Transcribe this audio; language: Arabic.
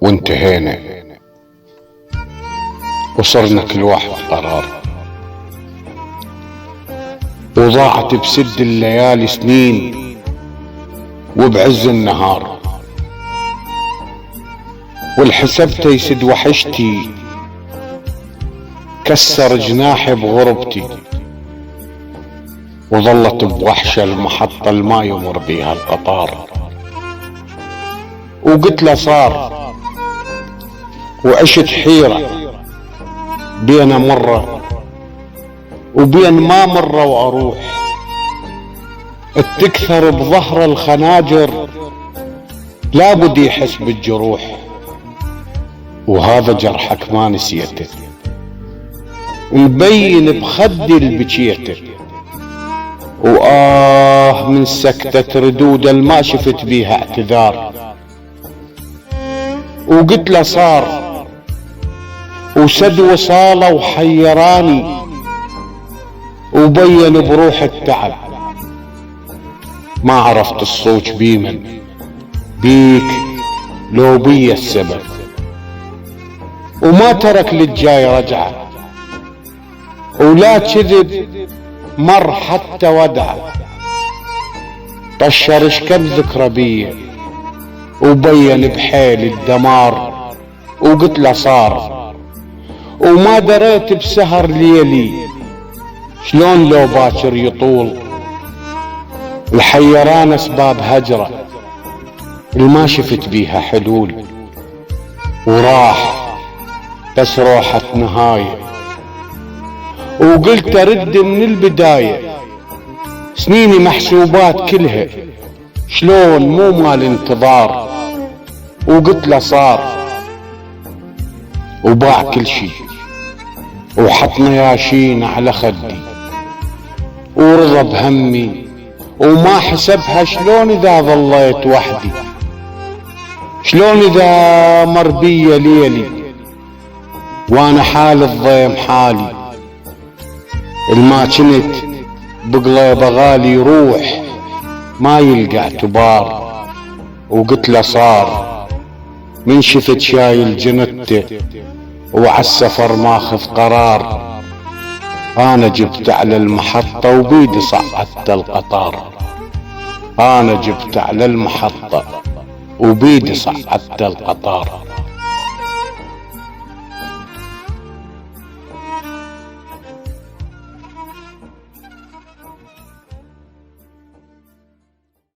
وانتهينا وصرنا كل واحد قرار، وضاعت بسد الليالي سنين وبعز النهار، والحسب تيسد وحشتي كسر جناحي بغربتي، وظلت بوحشة المحطة الما يمر بيها القطار. وقلت له صار، وعشت حيرة بين مرة وبين ما مرة وأروح، تكثر بظهر الخناجر لابد يحس بالجروح، وهذا جرحك ما نسيته مبين بخدي البكيته، من سكتة ردود الما شفت بيها اعتذار. وقلت له صار وسد وصاله وحيراني، وبين بروح التعب ما عرفت الصوت بيمن بيك لو بي السبب، وما ترك للجاي رجعه، ولا كذب مر حتى ودعه، طشر شكد ذكرى بيه وبين بحيل الدمار. وقلت له صار وما دريت بسهر ليلي شلون لو باكر يطول، الحيران اسباب هجرة الما شفت بيها حلول، وراح بس روحت نهاية. وقلت ارد من البداية سنيني محسوبات كلها شلون مو مال انتظار. وقلت له صار وباع كل شي وحط نياشين على خدي، ورضى بهمي وما حسبها شلون اذا ظليت وحدي، شلون اذا مر بي ليلي وانا حال الضيم حالي، الما كنت بقليبه غالي روح ما يلقى اعتبار. وقلت له صار من شفت شايل جنته وعالسفر ماخذ قرار، انا جبت على المحطة وبيدي صعدت القطار، انا جبت على المحطة وبيدي صعدت القطار.